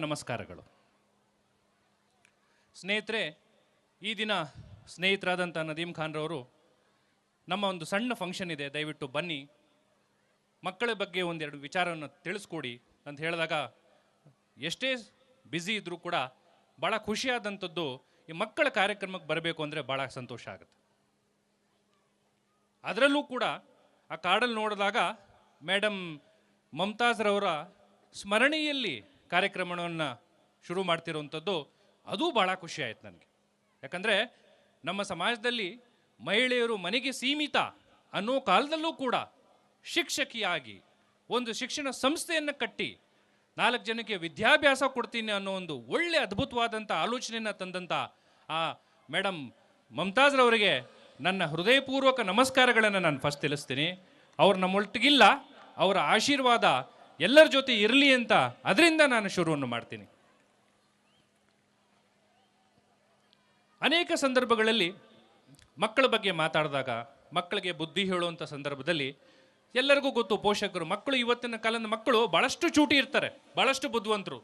ನಮಸ್ಕಾರಗಳು. ಸ್ನೇಹಿತರೆ, ಈ ದಿನ ಸ್ನೇಹಿತರಾದಂಥ ನದೀಮ್ ಖಾನ್ರವರು ನಮ್ಮ ಒಂದು ಸಣ್ಣ ಫಂಕ್ಷನ್ ಇದೆ, ದಯವಿಟ್ಟು ಬನ್ನಿ, ಮಕ್ಕಳ ಬಗ್ಗೆ ಒಂದೆರಡು ವಿಚಾರವನ್ನು ತಿಳಿಸ್ಕೊಡಿ ಅಂತ ಹೇಳಿದಾಗ ಎಷ್ಟೇ ಬ್ಯುಸಿ ಇದ್ದರೂ ಕೂಡ ಭಾಳ ಖುಷಿಯಾದಂಥದ್ದು ಈ ಮಕ್ಕಳ ಕಾರ್ಯಕ್ರಮಕ್ಕೆ ಬರಬೇಕು ಅಂದರೆ ಭಾಳ ಸಂತೋಷ ಆಗುತ್ತೆ. ಅದರಲ್ಲೂ ಕೂಡ ಆ ಕಾರ್ಡಲ್ಲಿ ನೋಡಿದಾಗ ಮೇಡಮ್ ಮಮತಾಜ್ರವರ ಸ್ಮರಣೆಯಲ್ಲಿ ಕಾರ್ಯಕ್ರಮವನ್ನು ಶುರು ಮಾಡ್ತಿರೋವಂಥದ್ದು ಅದು ಭಾಳ ಖುಷಿ ಆಯ್ತು ನನಗೆ. ಯಾಕಂದರೆ ನಮ್ಮ ಸಮಾಜದಲ್ಲಿ ಮಹಿಳೆಯರು ಮನೆಗೆ ಸೀಮಿತ ಅನ್ನೋ ಕಾಲದಲ್ಲೂ ಕೂಡ ಶಿಕ್ಷಕಿಯಾಗಿ ಒಂದು ಶಿಕ್ಷಣ ಸಂಸ್ಥೆಯನ್ನು ಕಟ್ಟಿ 4 ಜನಕ್ಕೆ ವಿದ್ಯಾಭ್ಯಾಸ ಕೊಡ್ತೀನಿ ಅನ್ನೋ ಒಂದು ಒಳ್ಳೆ ಅದ್ಭುತವಾದಂಥ ಆಲೋಚನೆಯನ್ನು ತಂದಂಥ ಆ ಮೇಡಮ್ ಮಮತಾಜ್ರವರಿಗೆ ನನ್ನ ಹೃದಯಪೂರ್ವಕ ನಮಸ್ಕಾರಗಳನ್ನು ನಾನು ಫಸ್ಟ್ ತಿಳಿಸ್ತೀನಿ. ಅವ್ರು ನಮ್ಮೊಟ್ಟಿಗಿಲ್ಲ, ಅವರ ಆಶೀರ್ವಾದ ಎಲ್ಲರ ಜೊತೆ ಇರಲಿ ಅಂತ ಅದರಿಂದ ನಾನು ಶುರುವನ್ನು ಮಾಡ್ತೀನಿ. ಅನೇಕ ಸಂದರ್ಭಗಳಲ್ಲಿ ಮಕ್ಕಳ ಬಗ್ಗೆ ಮಾತಾಡಿದಾಗ, ಮಕ್ಕಳಿಗೆ ಬುದ್ಧಿ ಹೇಳುವಂಥ ಸಂದರ್ಭದಲ್ಲಿ ಎಲ್ಲರಿಗೂ ಗೊತ್ತು, ಪೋಷಕರು ಮಕ್ಕಳು ಇವತ್ತಿನ ಕಾಲದ ಮಕ್ಕಳು ಭಾಳಷ್ಟು ಚೂಟಿ ಇರ್ತಾರೆ, ಭಾಳಷ್ಟು ಬುದ್ಧಿವಂತರು.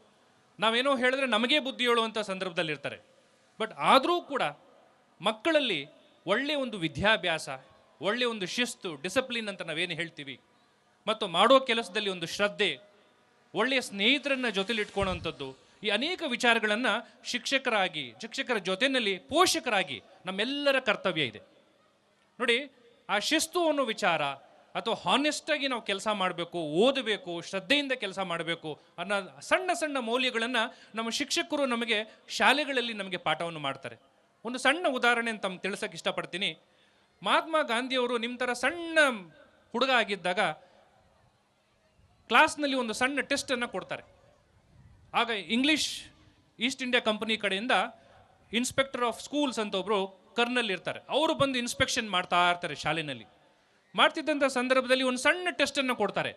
ನಾವೇನೋ ಹೇಳಿದ್ರೆ ನಮಗೇ ಬುದ್ಧಿ ಹೇಳುವಂಥ ಸಂದರ್ಭದಲ್ಲಿ ಇರ್ತಾರೆ. ಬಟ್ ಆದರೂ ಕೂಡ ಮಕ್ಕಳಲ್ಲಿ ಒಳ್ಳೆಯ ಒಂದು ವಿದ್ಯಾಭ್ಯಾಸ, ಒಳ್ಳೆಯ ಒಂದು ಶಿಸ್ತು, ಡಿಸಿಪ್ಲಿನ್ ಅಂತ ನಾವೇನು ಹೇಳ್ತೀವಿ, ಮತ್ತು ಮಾಡೋ ಕೆಲಸದಲ್ಲಿ ಒಂದು ಶ್ರದ್ಧೆ, ಒಳ್ಳೆಯ ಸ್ನೇಹಿತರನ್ನ ಜೊತೆಲಿ ಇಟ್ಕೊಳ್ಳೋವಂಥದ್ದು, ಈ ಅನೇಕ ವಿಚಾರಗಳನ್ನು ಶಿಕ್ಷಕರ ಜೊತೆಯಲ್ಲಿ ಪೋಷಕರಾಗಿ ನಮ್ಮೆಲ್ಲರ ಕರ್ತವ್ಯ ಇದೆ. ನೋಡಿ, ಆ ಶಿಸ್ತು ಅನ್ನೋ ವಿಚಾರ ಅಥವಾ ಹಾನೆಸ್ಟಾಗಿ ನಾವು ಕೆಲಸ ಮಾಡಬೇಕು, ಓದಬೇಕು, ಶ್ರದ್ಧೆಯಿಂದ ಕೆಲಸ ಮಾಡಬೇಕು ಅನ್ನೋ ಸಣ್ಣ ಸಣ್ಣ ಮೌಲ್ಯಗಳನ್ನು ನಮ್ಮ ಶಿಕ್ಷಕರು ನಮಗೆ ಶಾಲೆಗಳಲ್ಲಿ ನಮಗೆ ಪಾಠವನ್ನು ಮಾಡ್ತಾರೆ. ಒಂದು ಸಣ್ಣ ಉದಾಹರಣೆ ಅಂತ ತಮ್ಗೆ ತಿಳಿಸೋಕೆ ಇಷ್ಟಪಡ್ತೀನಿ. ಮಹಾತ್ಮ ಗಾಂಧಿಯವರು ನಿಮ್ಮ ಥರ ಸಣ್ಣ ಹುಡುಗ ಆಗಿದ್ದಾಗ ಕ್ಲಾಸ್ನಲ್ಲಿ ಒಂದು ಸಣ್ಣ ಟೆಸ್ಟನ್ನು ಕೊಡ್ತಾರೆ. ಆಗ ಇಂಗ್ಲೀಷ್ ಈಸ್ಟ್ ಇಂಡಿಯಾ ಕಂಪನಿ ಕಡೆಯಿಂದ ಇನ್ಸ್ಪೆಕ್ಟರ್ ಆಫ್ ಸ್ಕೂಲ್ಸ್ ಅಂತ ಒಬ್ಬರು ಕರ್ನಲ್ ಇರ್ತಾರೆ. ಅವರು ಬಂದು ಇನ್ಸ್ಪೆಕ್ಷನ್ ಮಾಡ್ತಾ ಇರ್ತಾರೆ ಶಾಲೆಯಲ್ಲಿ. ಮಾಡ್ತಿದ್ದಂಥ ಸಂದರ್ಭದಲ್ಲಿ ಒಂದು ಸಣ್ಣ ಟೆಸ್ಟನ್ನು ಕೊಡ್ತಾರೆ.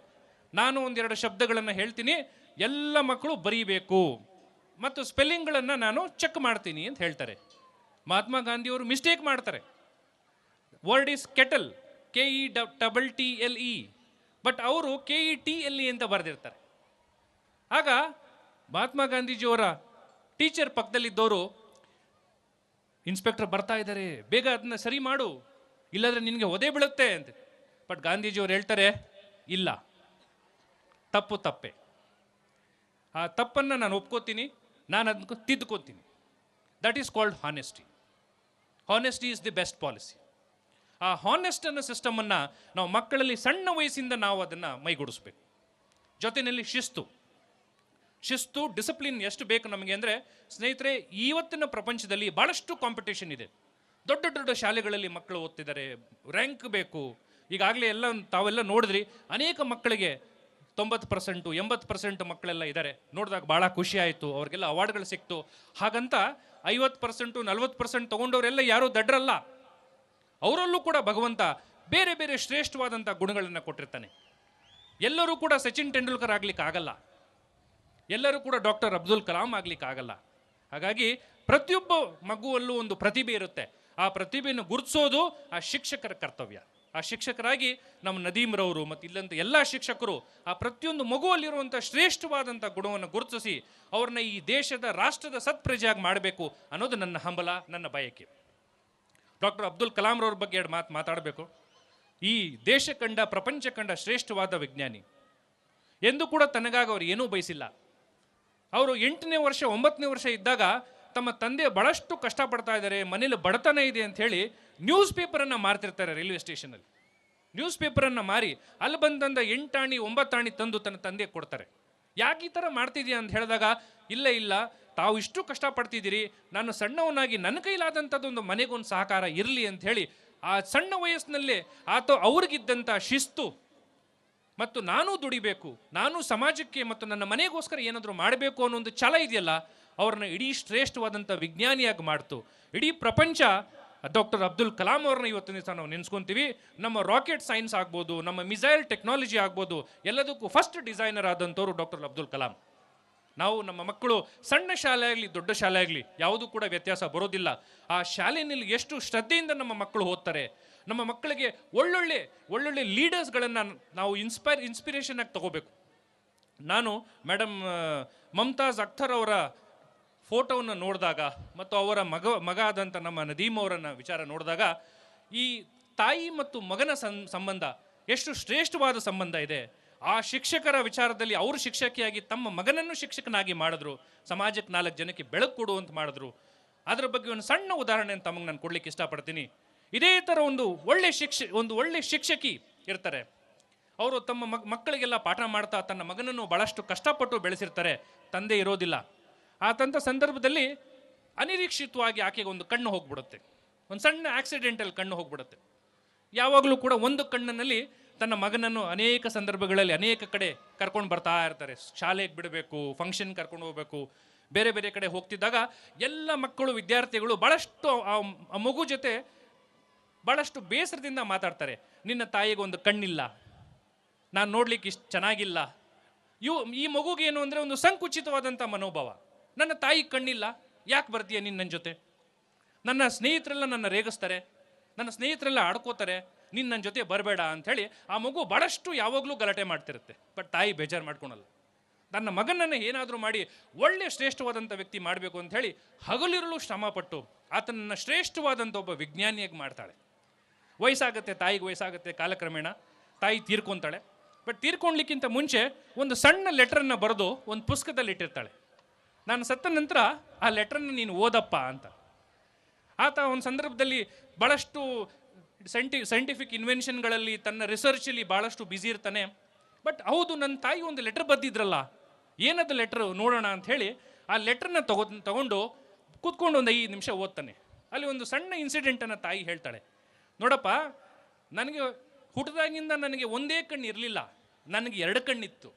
ನಾನು ಒಂದೆರಡು ಶಬ್ದಗಳನ್ನು ಹೇಳ್ತೀನಿ, ಎಲ್ಲ ಮಕ್ಕಳು ಬರೀಬೇಕು ಮತ್ತು ಸ್ಪೆಲ್ಲಿಂಗ್ಗಳನ್ನು ನಾನು ಚೆಕ್ ಮಾಡ್ತೀನಿ ಅಂತ ಹೇಳ್ತಾರೆ. ಮಹಾತ್ಮ ಗಾಂಧಿಯವರು ಮಿಸ್ಟೇಕ್ ಮಾಡ್ತಾರೆ. Word is kettle, KETTLE, but ಅವರು KETLE ಅಂತ ಬರೆದಿರ್ತಾರೆ. ಆಗ ಮಹಾತ್ಮ ಗಾಂಧೀಜಿಯವರ ಟೀಚರ್ ಪಕ್ಕದಲ್ಲಿದ್ದವರು, ಇನ್ಸ್ಪೆಕ್ಟರ್ ಬರ್ತಾ ಇದ್ದಾರೆ, ಬೇಗ ಅದನ್ನ ಸರಿ ಮಾಡು, ಇಲ್ಲಾಂದ್ರೆ ನಿನಗೆ ಒದೆ ಬೀಳುತ್ತೆ ಅಂತ. ಬಟ್ ಗಾಂಧೀಜಿಯವರು ಹೇಳ್ತಾರೆ, ಇಲ್ಲ, ತಪ್ಪೆ, ಆ ತಪ್ಪನ್ನು ನಾನು ಒಪ್ಕೋತೀನಿ, ನಾನು ಅದನ್ನು ತಿದ್ದುಕೊತೀನಿ. That is called honesty. Honesty is the best policy. ಆ ಹಾನೆಸ್ಟ್ ಅನ್ನೋ ಸಿಸ್ಟಮನ್ನು ನಾವು ಮಕ್ಕಳಲ್ಲಿ ಸಣ್ಣ ವಯಸ್ಸಿಂದ ನಾವು ಅದನ್ನು ಮೈಗೂಡಿಸ್ಬೇಕು. ಜೊತೆಯಲ್ಲಿ ಶಿಸ್ತು ಡಿಸಿಪ್ಲಿನ್ ಎಷ್ಟು ಬೇಕು ನಮಗೆ ಅಂದರೆ, ಸ್ನೇಹಿತರೆ, ಇವತ್ತಿನ ಪ್ರಪಂಚದಲ್ಲಿ ಭಾಳಷ್ಟು ಕಾಂಪಿಟೇಷನ್ ಇದೆ. ದೊಡ್ಡ ದೊಡ್ಡ ಶಾಲೆಗಳಲ್ಲಿ ಮಕ್ಕಳು ಓದ್ತಿದ್ದಾರೆ, ರ್ಯಾಂಕ್ ಬೇಕು. ಈಗಾಗಲೇ ತಾವೆಲ್ಲ ನೋಡಿದ್ರಿ, ಅನೇಕ ಮಕ್ಕಳಿಗೆ 90%, 80% ಮಕ್ಕಳೆಲ್ಲ ಇದ್ದಾರೆ. ನೋಡಿದಾಗ ಭಾಳ ಖುಷಿ ಆಯಿತು, ಅವ್ರಿಗೆಲ್ಲ ಅವಾರ್ಡ್ಗಳು ಸಿಕ್ತು. ಹಾಗಂತ 50%, 40% ತೊಗೊಂಡವರೆಲ್ಲ ಯಾರೂ ದಡ್ರಲ್ಲ. ಅವರಲ್ಲೂ ಕೂಡ ಭಗವಂತ ಬೇರೆ ಬೇರೆ ಶ್ರೇಷ್ಠವಾದಂಥ ಗುಣಗಳನ್ನು ಕೊಟ್ಟಿರ್ತಾನೆ. ಎಲ್ಲರೂ ಕೂಡ ಸಚಿನ್ ತೆಂಡೂಲ್ಕರ್ ಆಗ್ಲಿಕ್ಕೆ ಆಗಲ್ಲ, ಎಲ್ಲರೂ ಕೂಡ ಡಾಕ್ಟರ್ ಅಬ್ದುಲ್ ಕಲಾಂ ಆಗ್ಲಿಕ್ಕೆ ಆಗಲ್ಲ. ಹಾಗಾಗಿ ಪ್ರತಿಯೊಬ್ಬ ಮಗುವಲ್ಲೂ ಒಂದು ಪ್ರತಿಭೆ ಇರುತ್ತೆ. ಆ ಪ್ರತಿಭೆಯನ್ನು ಗುರುತಿಸೋದು ಆ ಶಿಕ್ಷಕರ ಕರ್ತವ್ಯ. ಆ ಶಿಕ್ಷಕರಾಗಿ ನಮ್ಮ ನದೀಮ್ರವರು ಮತ್ತು ಇಲ್ಲಂತ ಎಲ್ಲ ಶಿಕ್ಷಕರು ಆ ಪ್ರತಿಯೊಂದು ಮಗುವಲ್ಲಿರುವಂಥ ಶ್ರೇಷ್ಠವಾದಂಥ ಗುಣವನ್ನು ಗುರುತಿಸಿ ಅವ್ರನ್ನ ಈ ದೇಶದ, ರಾಷ್ಟ್ರದ ಸತ್ಪ್ರಜೆಯಾಗಿ ಮಾಡಬೇಕು ಅನ್ನೋದು ನನ್ನ ಹಂಬಲ, ನನ್ನ ಬಯಕೆ. ಡಾಕ್ಟರ್ ಅಬ್ದುಲ್ ಕಲಾಂರವ್ರ ಬಗ್ಗೆ 2 ಮಾತು ಮಾತಾಡಬೇಕು. ಈ ದೇಶ ಕಂಡ, ಪ್ರಪಂಚ ಕಂಡ ಶ್ರೇಷ್ಠವಾದ ವಿಜ್ಞಾನಿ. ಎಂದೂ ಕೂಡ ತನಗಾಗಿ ಅವ್ರು ಏನೂ ಬಯಸಿಲ್ಲ. ಅವರು 8ನೇ ವರ್ಷ 9ನೇ ವರ್ಷ ಇದ್ದಾಗ ತಮ್ಮ ತಂದೆ ಬಹಳಷ್ಟು ಕಷ್ಟಪಡ್ತಾ ಇದ್ದಾರೆ, ಮನೇಲಿ ಬಡತನ ಇದೆ ಅಂತ ಹೇಳಿ ನ್ಯೂಸ್ ಪೇಪರನ್ನು ಮಾರ್ತಿರ್ತಾರೆ. ರೈಲ್ವೆ ಸ್ಟೇಷನಲ್ಲಿ ನ್ಯೂಸ್ ಪೇಪರನ್ನು ಮಾರಿ ಅಲ್ಲಿ ಬಂದಂದ 8 ಆಣಿ 9 ಆಣಿ ತಂದು ತನ್ನ ತಂದೆಗೆ ಕೊಡ್ತಾರೆ. ಯಾಕೆ ಈ ಥರ ಮಾಡ್ತಿದ್ಯಾ ಅಂತ ಹೇಳಿದಾಗ, ಇಲ್ಲ, ತಾವು ಇಷ್ಟು ಕಷ್ಟಪಡ್ತಿದ್ದೀರಿ, ನಾನು ಸಣ್ಣವನಾಗಿ ನನ್ನ ಕೈಲಾದಂಥದ್ದೊಂದು ಮನೆಗೊಂದು ಸಹಕಾರ ಇರಲಿ ಅಂತ ಹೇಳಿ ಆ ಸಣ್ಣ ವಯಸ್ಸಿನಲ್ಲೇ ಅವ್ರಿಗಿದ್ದಂಥ ಶಿಸ್ತು ಮತ್ತು ನಾನು ದುಡಿಬೇಕು, ನಾನು ಸಮಾಜಕ್ಕೆ ಮತ್ತು ನನ್ನ ಮನೆಗೋಸ್ಕರ ಏನಾದರೂ ಮಾಡಬೇಕು ಅನ್ನೋ ಒಂದು ಛಲ ಇದೆಯಲ್ಲ, ಅವ್ರನ್ನ ಇಡೀ ಶ್ರೇಷ್ಠವಾದಂಥ ವಿಜ್ಞಾನಿಯಾಗಿ ಮಾಡ್ತು. ಇಡೀ ಪ್ರಪಂಚ ಡಾಕ್ಟರ್ ಅಬ್ದುಲ್ ಕಲಾಂ ಅವ್ರನ್ನ ಇವತ್ತಿನ ದಿವಸ ನಾವು ನೆನೆಸ್ಕೊಂತೀವಿ. ನಮ್ಮ ರಾಕೆಟ್ ಸೈನ್ಸ್ ಆಗ್ಬೋದು, ನಮ್ಮ ಮಿಸೈಲ್ ಟೆಕ್ನಾಲಜಿ ಆಗ್ಬೋದು, ಎಲ್ಲದಕ್ಕೂ ಫಸ್ಟ್ ಡಿಸೈನರ್ ಆದಂಥವ್ರು ಡಾಕ್ಟರ್ ಅಬ್ದುಲ್ ಕಲಾಂ. ನಾವು ನಮ್ಮ ಮಕ್ಕಳು ಸಣ್ಣ ಶಾಲೆ ಆಗಲಿ ದೊಡ್ಡ ಶಾಲೆ ಆಗಲಿ ಯಾವುದೂ ಕೂಡ ವ್ಯತ್ಯಾಸ ಬರೋದಿಲ್ಲ. ಆ ಶಾಲೆಯಲ್ಲಿ ಎಷ್ಟು ಶ್ರದ್ಧೆಯಿಂದ ನಮ್ಮ ಮಕ್ಕಳು ಓದ್ತಾರೆ, ನಮ್ಮ ಮಕ್ಕಳಿಗೆ ಒಳ್ಳೊಳ್ಳೆ ಲೀಡರ್ಸ್ಗಳನ್ನು ನಾವು ಇನ್ಸ್ಪಿರೇಷನ್ ಆಗಿ ತಗೋಬೇಕು. ನಾನು ಮೇಡಮ್ ಮಮ್ತಾಜ್ ಅಖ್ತರ್ ಅವರ ಫೋಟೋವನ್ನು ನೋಡಿದಾಗ ಮತ್ತು ಅವರ ಮಗ ಆದಂಥ ನಮ್ಮ ನದೀಮ್ ಅವರನ್ನು ವಿಚಾರ ನೋಡಿದಾಗ ಈ ತಾಯಿ ಮತ್ತು ಮಗನ ಸಂಬಂಧ ಎಷ್ಟು ಶ್ರೇಷ್ಠವಾದ ಸಂಬಂಧ ಇದೆ. ಆ ಶಿಕ್ಷಕರ ವಿಚಾರದಲ್ಲಿ ಅವರು ಶಿಕ್ಷಕಿಯಾಗಿ ತಮ್ಮ ಮಗನನ್ನು ಶಿಕ್ಷಕನಾಗಿ ಮಾಡಿದ್ರು, ಸಮಾಜಕ್ಕೆ 4 ಜನಕ್ಕೆ ಬೆಳಕು ಕೊಡುವಂತ ಮಾಡಿದ್ರು. ಅದರ ಬಗ್ಗೆ ಒಂದು ಸಣ್ಣ ಉದಾಹರಣೆ ತಮಗೆ ನಾನು ಕೊಡ್ಲಿಕ್ಕೆ ಇಷ್ಟಪಡ್ತೀನಿ. ಇದೇ ಥರ ಒಂದು ಒಳ್ಳೆ ಶಿಕ್ಷಕಿ ಇರ್ತಾರೆ. ಅವರು ತಮ್ಮ ಮಕ್ಕಳಿಗೆಲ್ಲ ಪಾಠ ಮಾಡ್ತಾ ತನ್ನ ಮಗನನ್ನು ಬಹಳಷ್ಟು ಕಷ್ಟಪಟ್ಟು ಬೆಳೆಸಿರ್ತಾರೆ. ತಂದೆ ಇರೋದಿಲ್ಲ. ಆತಂಥ ಸಂದರ್ಭದಲ್ಲಿ ಅನಿರೀಕ್ಷಿತವಾಗಿ ಆಕೆಗೆ ಒಂದು ಕಣ್ಣು ಹೋಗ್ಬಿಡುತ್ತೆ. ಒಂದು ಸಣ್ಣ ಆಕ್ಸಿಡೆಂಟಲ್ಲಿ ಕಣ್ಣು ಹೋಗ್ಬಿಡುತ್ತೆ. ಯಾವಾಗಲೂ ಕೂಡ ಒಂದು ಕಣ್ಣಿನಲ್ಲಿ ತನ್ನ ಮಗನನ್ನು ಅನೇಕ ಸಂದರ್ಭಗಳಲ್ಲಿ ಅನೇಕ ಕಡೆ ಕರ್ಕೊಂಡು ಬರ್ತಾ ಇರ್ತಾರೆ. ಶಾಲೆಗೆ ಬಿಡಬೇಕು, ಫಂಕ್ಷನ್ ಕರ್ಕೊಂಡು ಹೋಗ್ಬೇಕು, ಬೇರೆ ಬೇರೆ ಕಡೆ ಹೋಗ್ತಿದ್ದಾಗ ಎಲ್ಲ ಮಕ್ಕಳು ವಿದ್ಯಾರ್ಥಿಗಳು ಭಾಳಷ್ಟು ಆ ಮಗು ಜೊತೆ ಭಾಳಷ್ಟು ಬೇಸರದಿಂದ ಮಾತಾಡ್ತಾರೆ. ನಿನ್ನ ತಾಯಿಗೆ ಒಂದು ಕಣ್ಣಿಲ್ಲ, ನಾನು ನೋಡ್ಲಿಕ್ಕೆ ಇಷ್ಟು ಚೆನ್ನಾಗಿಲ್ಲ. ಈ ಮಗುಗೇನು ಅಂದರೆ ಒಂದು ಸಂಕುಚಿತವಾದಂಥ ಮನೋಭಾವ. ನನ್ನ ತಾಯಿ ಕಣ್ಣಿಲ್ಲ, ಯಾಕೆ ಬರ್ತೀಯ ನೀನು ನನ್ನ ಜೊತೆ? ನನ್ನ ಸ್ನೇಹಿತರೆಲ್ಲ ನನ್ನ ರೇಗಿಸ್ತಾರೆ, ನನ್ನ ಸ್ನೇಹಿತರೆಲ್ಲ ಆಡ್ಕೋತಾರೆ, ನೀನು ನನ್ನ ಜೊತೆ ಬರಬೇಡ ಅಂಥೇಳಿ ಆ ಮಗು ಭಾಳಷ್ಟು ಯಾವಾಗಲೂ ಗಲಾಟೆ ಮಾಡ್ತಿರುತ್ತೆ. ಬಟ್ ತಾಯಿ ಬೇಜಾರು ಮಾಡ್ಕೊಳಲ್ಲ. ತನ್ನ ಮಗನನ್ನು ಏನಾದರೂ ಮಾಡಿ ಒಳ್ಳೆ ಶ್ರೇಷ್ಠವಾದಂಥ ವ್ಯಕ್ತಿ ಮಾಡಬೇಕು ಅಂಥೇಳಿ ಹಗಲಿರಲು ಶ್ರಮಪಟ್ಟು ಆತನನ್ನು ಶ್ರೇಷ್ಠವಾದಂಥ ಒಬ್ಬ ವಿಜ್ಞಾನಿಯಾಗಿ ಮಾಡ್ತಾಳೆ. ತಾಯಿಗೆ ವಯಸ್ಸಾಗುತ್ತೆ, ಕಾಲಕ್ರಮೇಣ ತಾಯಿ ತೀರ್ಕೊತಾಳೆ. ಬಟ್ ತೀರ್ಕೊಳ್ಲಿಕ್ಕಿಂತ ಮುಂಚೆ ಒಂದು ಸಣ್ಣ ಲೆಟ್ರನ್ನು ಬರೆದು ಒಂದು ಪುಸ್ತಕದಲ್ಲಿ ಇಟ್ಟಿರ್ತಾಳೆ. ನಾನು ಸತ್ತ ನಂತರ ಆ ಲೆಟ್ರನ್ನು ನೀನು ಓದಪ್ಪ ಅಂತ. ಆತ ಒಂದು ಸಂದರ್ಭದಲ್ಲಿ ಭಾಳಷ್ಟು ಸೈಂಟಿಫಿಕ್ ಇನ್ವೆನ್ಷನ್ಗಳಲ್ಲಿ ತನ್ನ ರಿಸರ್ಚಲ್ಲಿ ಭಾಳಷ್ಟು ಬ್ಯುಸಿ ಇರ್ತಾನೆ. ಬಟ್ ಹೌದು, ನನ್ನ ತಾಯಿ ಒಂದು ಲೆಟ್ರ್ ಬರೆದಿದ್ರಲ್ಲ, ಏನದು ಲೆಟ್ರ್ ನೋಡೋಣ ಅಂಥೇಳಿ ಆ ಲೆಟ್ರನ್ನ ತಗೊಂಡು ಕೂತ್ಕೊಂಡು ಒಂದು 5 ನಿಮಿಷ ಓದ್ತಾನೆ. ಅಲ್ಲಿ ಒಂದು ಸಣ್ಣ ಇನ್ಸಿಡೆಂಟನ್ನು ತಾಯಿ ಹೇಳ್ತಾಳೆ. ನೋಡಪ್ಪ, ನನಗೆ ಹುಟ್ಟಿದಾಗಿಂದ ನನಗೆ ಒಂದೇ ಕಣ್ಣು ಇರಲಿಲ್ಲ, ನನಗೆ 2 ಕಣ್ಣಿತ್ತು.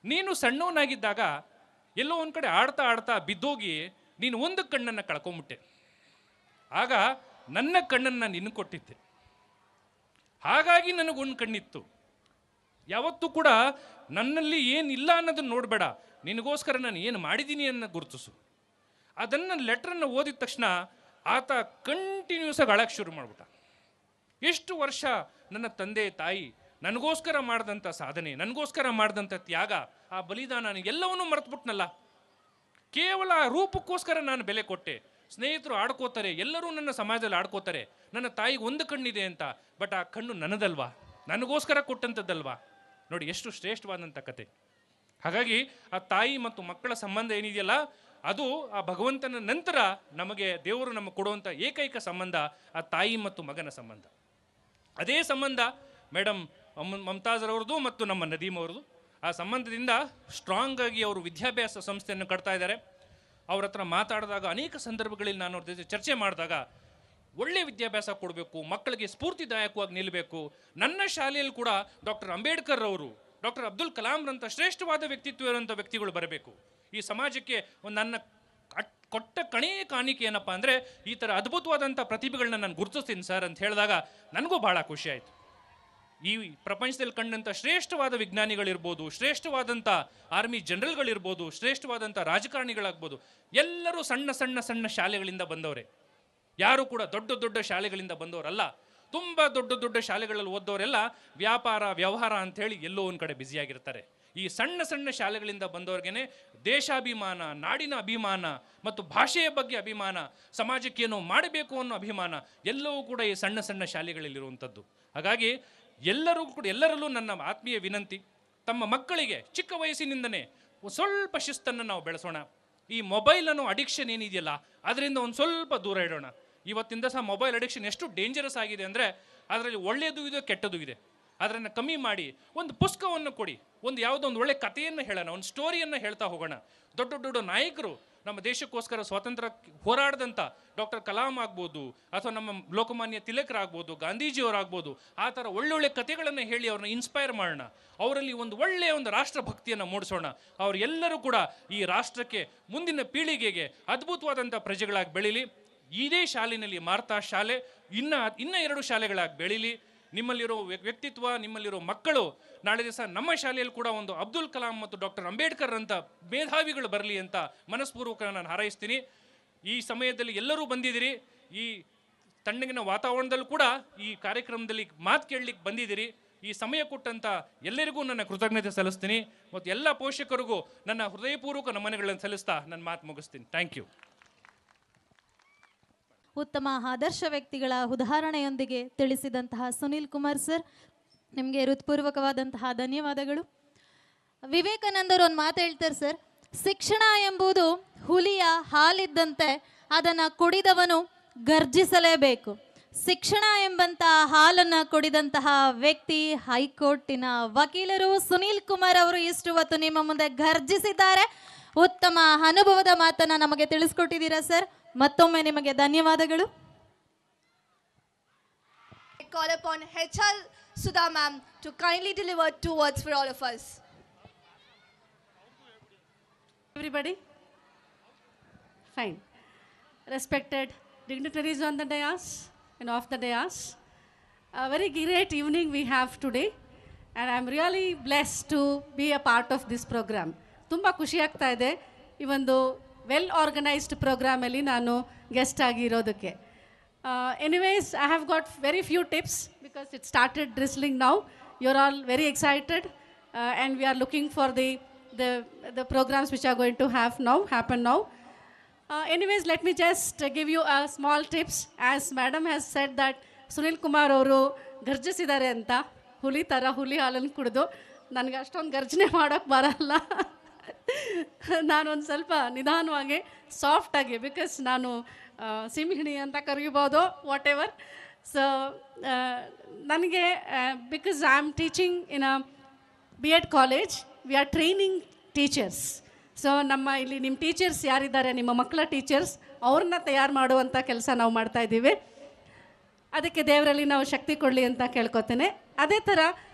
ನೀನು ಸಣ್ಣವನಾಗಿದ್ದಾಗ ಎಲ್ಲೋ ಒಂದು ಕಡೆ ಆಡ್ತಾ ಆಡ್ತಾ ಬಿದ್ದೋಗಿ ನೀನು ಒಂದು ಕಣ್ಣನ್ನು ಕಳ್ಕೊಂಬಿಟ್ಟೆ. ಆಗ ನನ್ನ ಕಣ್ಣನ್ನು ನಿನ್ನ ಕೊಟ್ಟಿದ್ದೆ, ಹಾಗಾಗಿ ನನಗೊಂದು ಕಣ್ಣಿತ್ತು. ಯಾವತ್ತೂ ಕೂಡ ನನ್ನಲ್ಲಿ ಏನಿಲ್ಲ ಅನ್ನೋದನ್ನು ನೋಡಬೇಡ, ನಿನಗೋಸ್ಕರ ನಾನು ಏನು ಮಾಡಿದ್ದೀನಿ ಅನ್ನೋ ಗುರುತಿಸು. ಅದನ್ನು ಲೆಟ್ರನ್ನು ಓದಿದ ತಕ್ಷಣ ಆತ ಕಂಟಿನ್ಯೂಸ್ ಆಗಿ ಅಳಕ್ಕೆ ಶುರು ಮಾಡ್ಬಿಟ್ಟ. ಎಷ್ಟು ವರ್ಷ ನನ್ನ ತಂದೆ ತಾಯಿ ನನಗೋಸ್ಕರ ಮಾಡಿದಂಥ ಸಾಧನೆ, ನನಗೋಸ್ಕರ ಮಾಡಿದಂಥ ತ್ಯಾಗ, ಆ ಬಲಿದಾನ ಎಲ್ಲವನ್ನೂ ಮರೆತುಬಿಟ್ನಲ್ಲ. ಕೇವಲ ರೂಪಕ್ಕೋಸ್ಕರ ನಾನು ಬೆಲೆ ಕೊಟ್ಟೆ. ಸ್ನೇಹಿತರು ಆಡ್ಕೋತಾರೆ, ಎಲ್ಲರೂ ನನ್ನ ಸಮಾಜದಲ್ಲಿ ಆಡ್ಕೋತಾರೆ, ನನ್ನ ತಾಯಿಗೆ ಒಂದು ಕಣ್ಣಿದೆ ಅಂತ. ಬಟ್ ಆ ಕಣ್ಣು ನನ್ನದಲ್ವಾ, ನನಗೋಸ್ಕರ ಕೊಟ್ಟಂಥದ್ದಲ್ವಾ? ನೋಡಿ ಎಷ್ಟು ಶ್ರೇಷ್ಠವಾದಂಥ ಕತೆ. ಹಾಗಾಗಿ ಆ ತಾಯಿ ಮತ್ತು ಮಕ್ಕಳ ಸಂಬಂಧ ಏನಿದೆಯಲ್ಲ, ಅದು ಆ ಭಗವಂತನ ನಂತರ ನಮಗೆ ದೇವರು ನಮಗೆ ಕೊಡುವಂಥ ಏಕೈಕ ಸಂಬಂಧ ಆ ತಾಯಿ ಮತ್ತು ಮಗನ ಸಂಬಂಧ. ಅದೇ ಸಂಬಂಧ ಮೇಡಮ್ ಮಮ್ತಾಜ್ರವ್ರದ್ದು ಮತ್ತು ನಮ್ಮ ನದೀಮ್ ಅವ್ರದ್ದು. ಆ ಸಂಬಂಧದಿಂದ ಸ್ಟ್ರಾಂಗ್ ಆಗಿ ಅವರು ವಿದ್ಯಾಭ್ಯಾಸ ಸಂಸ್ಥೆಯನ್ನು ಕಟ್ತಾ ಇದ್ದಾರೆ. ಅವ್ರ ಹತ್ರ ಮಾತಾಡಿದಾಗ ಅನೇಕ ಸಂದರ್ಭಗಳಲ್ಲಿ ನಾನು ಅವ್ರ ಜೊತೆ ಚರ್ಚೆ ಮಾಡಿದಾಗ ಒಳ್ಳೆ ವಿದ್ಯಾಭ್ಯಾಸ ಕೊಡಬೇಕು, ಮಕ್ಕಳಿಗೆ ಸ್ಫೂರ್ತಿದಾಯಕವಾಗಿ ನಿಲ್ಲಬೇಕು. ನನ್ನ ಶಾಲೆಯಲ್ಲಿ ಕೂಡ ಡಾಕ್ಟರ್ ಅಂಬೇಡ್ಕರ್ ಅವರು, ಡಾಕ್ಟರ್ ಅಬ್ದುಲ್ ಕಲಾಂರಂಥ ಶ್ರೇಷ್ಠವಾದ ವ್ಯಕ್ತಿತ್ವ ಇರುವಂಥ ವ್ಯಕ್ತಿಗಳು ಬರಬೇಕು ಈ ಸಮಾಜಕ್ಕೆ. ನನ್ನ ಕೊಟ್ಟ ಕಣೇ ಕಾಣಿಕೆ ಏನಪ್ಪ ಅಂದರೆ ಈ ಥರ ಅದ್ಭುತವಾದಂಥ ಪ್ರತಿಭೆಗಳನ್ನ ನಾನು ಗುರುತಿಸ್ತೀನಿ ಸರ್ ಅಂತ ಹೇಳಿದಾಗ ನನಗೂ ಭಾಳ ಖುಷಿ ಆಯಿತು. ಈ ಪ್ರಪಂಚದಲ್ಲಿ ಕಂಡಂಥ ಶ್ರೇಷ್ಠವಾದ ವಿಜ್ಞಾನಿಗಳಿರ್ಬೋದು, ಶ್ರೇಷ್ಠವಾದಂಥ ಆರ್ಮಿ ಜನರಲ್ಗಳಿರ್ಬೋದು, ಶ್ರೇಷ್ಠವಾದಂಥ ರಾಜಕಾರಣಿಗಳಾಗ್ಬೋದು, ಎಲ್ಲರೂ ಸಣ್ಣ ಸಣ್ಣ ಸಣ್ಣ ಶಾಲೆಗಳಿಂದ ಬಂದವರೇ. ಯಾರು ಕೂಡ ದೊಡ್ಡ ದೊಡ್ಡ ಶಾಲೆಗಳಿಂದ ಬಂದವರಲ್ಲ. ತುಂಬ ದೊಡ್ಡ ದೊಡ್ಡ ಶಾಲೆಗಳಲ್ಲಿ ಓದೋರೆಲ್ಲ ವ್ಯಾಪಾರ ವ್ಯವಹಾರ ಅಂಥೇಳಿ ಎಲ್ಲೋ ಒಂದು ಕಡೆ ಬ್ಯುಸಿಯಾಗಿರ್ತಾರೆ. ಈ ಸಣ್ಣ ಸಣ್ಣ ಶಾಲೆಗಳಿಂದ ಬಂದವ್ರಿಗೇನೆ ದೇಶಾಭಿಮಾನ, ನಾಡಿನ ಅಭಿಮಾನ ಮತ್ತು ಭಾಷೆಯ ಬಗ್ಗೆ ಅಭಿಮಾನ, ಸಮಾಜಕ್ಕೇನೋ ಮಾಡಬೇಕು ಅನ್ನೋ ಅಭಿಮಾನ ಎಲ್ಲವೂ ಕೂಡ ಈ ಸಣ್ಣ ಸಣ್ಣ ಶಾಲೆಗಳಲ್ಲಿರುವಂಥದ್ದು. ಹಾಗಾಗಿ ಎಲ್ಲರಲ್ಲೂ ನನ್ನ ಆತ್ಮೀಯ ವಿನಂತಿ, ತಮ್ಮ ಮಕ್ಕಳಿಗೆ ಚಿಕ್ಕ ವಯಸ್ಸಿನಿಂದನೇ ಸ್ವಲ್ಪ ಶಿಸ್ತನ್ನು ನಾವು ಬೆಳೆಸೋಣ. ಈ ಮೊಬೈಲ್ ಅನ್ನೋ ಅಡಿಕ್ಷನ್ ಏನಿದೆಯಲ್ಲ, ಅದರಿಂದ ಒಂದು ಸ್ವಲ್ಪ ದೂರ ಇಡೋಣ. ಇವತ್ತಿಂದ ಸಹ ಮೊಬೈಲ್ ಅಡಿಕ್ಷನ್ ಎಷ್ಟು ಡೇಂಜರಸ್ ಆಗಿದೆ ಅಂದರೆ ಅದರಲ್ಲಿ ಒಳ್ಳೆಯದು ಇದೆ, ಕೆಟ್ಟದ್ದು ಇದೆ. ಅದನ್ನು ಕಮ್ಮಿ ಮಾಡಿ ಒಂದು ಪುಸ್ತಕವನ್ನು ಕೊಡಿ, ಯಾವುದೋ ಒಂದು ಒಳ್ಳೆ ಕಥೆಯನ್ನು ಹೇಳೋಣ, ಒಂದು ಸ್ಟೋರಿಯನ್ನು ಹೇಳ್ತಾ ಹೋಗೋಣ. ದೊಡ್ಡ ದೊಡ್ಡ ನಾಯಕರು ನಮ್ಮ ದೇಶಕ್ಕೋಸ್ಕರ ಸ್ವಾತಂತ್ರ್ಯ ಹೋರಾಡಿದಂಥ ಡಾಕ್ಟರ್ ಕಲಾಂ ಆಗ್ಬೋದು, ಅಥವಾ ನಮ್ಮ ಲೋಕಮಾನ್ಯ ತಿಲಕರಾಗ್ಬೋದು, ಗಾಂಧೀಜಿಯವರಾಗ್ಬೋದು, ಆ ಥರ ಒಳ್ಳೊಳ್ಳೆ ಕಥೆಗಳನ್ನು ಹೇಳಿ ಅವ್ರನ್ನ ಇನ್ಸ್ಪೈರ್ ಮಾಡೋಣ. ಅವರಲ್ಲಿ ಒಂದು ಒಳ್ಳೆಯ ಒಂದು ರಾಷ್ಟ್ರಭಕ್ತಿಯನ್ನು ಮೂಡಿಸೋಣ. ಅವರೆಲ್ಲರೂ ಕೂಡ ಈ ರಾಷ್ಟ್ರಕ್ಕೆ, ಮುಂದಿನ ಪೀಳಿಗೆಗೆ ಅದ್ಭುತವಾದಂಥ ಪ್ರಜೆಗಳಾಗಿ ಬೆಳೀಲಿ. ಇದೇ ಶಾಲೆಯಲ್ಲಿ ಮಾರ್ತಾ ಶಾಲೆ ಇನ್ನ 2 ಶಾಲೆಗಳಾಗಿ ಬೆಳೀಲಿ. ನಿಮ್ಮಲ್ಲಿರೋ ವ್ಯಕ್ತಿತ್ವ, ನಿಮ್ಮಲ್ಲಿರೋ ಮಕ್ಕಳು ನಾಳೆ ದಿವಸ ನಮ್ಮ ಶಾಲೆಯಲ್ಲಿ ಕೂಡ ಒಂದು ಅಬ್ದುಲ್ ಕಲಾಂ ಮತ್ತು ಡಾಕ್ಟರ್ ಅಂಬೇಡ್ಕರ್ ಅಂತ ಮೇಧಾವಿಗಳು ಬರಲಿ ಅಂತ ಮನಸ್ಪೂರ್ವಕ ನಾನು ಹಾರೈಸ್ತೀನಿ. ಈ ಸಮಯದಲ್ಲಿ ಎಲ್ಲರೂ ಬಂದಿದ್ದೀರಿ, ಈ ತಣ್ಣಗಿನ ವಾತಾವರಣದಲ್ಲೂ ಕೂಡ ಈ ಕಾರ್ಯಕ್ರಮದಲ್ಲಿ ಮಾತು ಕೇಳಲಿಕ್ಕೆ ಬಂದಿದ್ದೀರಿ. ಈ ಸಮಯ ಕೊಟ್ಟಂಥ ಎಲ್ಲರಿಗೂ ನನ್ನ ಕೃತಜ್ಞತೆ ಸಲ್ಲಿಸ್ತೀನಿ ಮತ್ತು ಎಲ್ಲ ಪೋಷಕರಿಗೂ ನನ್ನ ಹೃದಯಪೂರ್ವಕ ನಮನಗಳನ್ನು ಸಲ್ಲಿಸ್ತಾ ನನ್ನ ಮಾತು ಮುಗಿಸ್ತೀನಿ. Thank you. ಉತ್ತಮ ಆದರ್ಶ ವ್ಯಕ್ತಿಗಳ ಉದಾಹರಣೆಯೊಂದಿಗೆ ತಿಳಿಸಿದಂತಹ ಸುನೀಲ್ ಕುಮಾರ್ ಸರ್, ನಿಮಗೆ ಹೃತ್ಪೂರ್ವಕವಾದಂತಹ ಧನ್ಯವಾದಗಳು. ವಿವೇಕಾನಂದರು ಒಂದು ಮಾತು ಹೇಳ್ತಾರೆ ಸರ್, ಶಿಕ್ಷಣ ಎಂಬುದು ಹುಲಿಯ ಹಾಲಿದ್ದಂತೆ, ಅದನ್ನು ಕುಡಿದವನು ಗರ್ಜಿಸಲೇಬೇಕು. ಶಿಕ್ಷಣ ಎಂಬಂತಹ ಹಾಲನ್ನು ಕುಡಿದಂತಹ ವ್ಯಕ್ತಿ ಹೈಕೋರ್ಟಿನ ವಕೀಲರು ಸುನೀಲ್ ಕುಮಾರ್ ಅವರು ಇಷ್ಟು ಹೊತ್ತು ನಿಮ್ಮ ಮುಂದೆ ಗರ್ಜಿಸಿದ್ದಾರೆ. ಉತ್ತಮ ಅನುಭವದ ಮಾತನ್ನು ನಮಗೆ ತಿಳಿಸ್ಕೊಟ್ಟಿದ್ದೀರಾ ಸರ್, ಮತ್ತೊಮ್ಮೆ ನಿಮಗೆ ಧನ್ಯವಾದಗಳು. I call upon HR Sudha ma'am to kindly deliver 2 words for all of us. Everybody? Fine. Respected dignitaries on the dais and off the dais, a very great evening we have today, and I am really blessed to be a part of this program. ತುಂಬ ಖುಷಿ ಆಗ್ತಾ ಇದೆ ಈ ಒಂದು well organised ಪ್ರೋಗ್ರಾಮಲ್ಲಿ ನಾನು guest ಆಗಿ ಇರೋದಕ್ಕೆ. Anyways, I have got very few tips because it started drizzling now. You are all very excited and we are looking for the programs which are going to happen now. Anyways, let me just give you a small tips. As madam has said that Sunil Kumar ಅವರು ಗರ್ಜಿಸಿದ್ದಾರೆ ಅಂತ, ಹುಲಿ ಥರ ಹುಲಿ ಹಾಲನ್ನು ಕುಡಿದು ನನಗೆ ಅಷ್ಟೊಂದು ಗರ್ಜನೆ ಮಾಡೋಕ್ಕೆ ಬರಲ್ಲ. ನಾನೊಂದು ಸ್ವಲ್ಪ ನಿಧಾನವಾಗಿ ಸಾಫ್ಟಾಗಿ, ಬಿಕಾಸ್ ನಾನು ಸಿಂಹಿಣಿ ಅಂತ ಕರೀಬೋದು, ವಾಟ್ ಎವರ್. ಸೊ ನನಗೆ because I am teaching in a B.Ed college, we are training teachers. So ನಮ್ಮ ಇಲ್ಲಿ ನಿಮ್ಮ ಟೀಚರ್ಸ್ ಯಾರಿದ್ದಾರೆ, ನಿಮ್ಮ ಮಕ್ಕಳ ಟೀಚರ್ಸ್, ಅವ್ರನ್ನ ತಯಾರು ಮಾಡುವಂಥ ಕೆಲಸ ನಾವು ಮಾಡ್ತಾಯಿದ್ದೀವಿ. ಅದಕ್ಕೆ ದೇವರಲ್ಲಿ ನಾವು ಶಕ್ತಿ ಕೊಡಲಿ ಅಂತ ಕೇಳ್ಕೊತೇನೆ. ಅದೇ ಥರ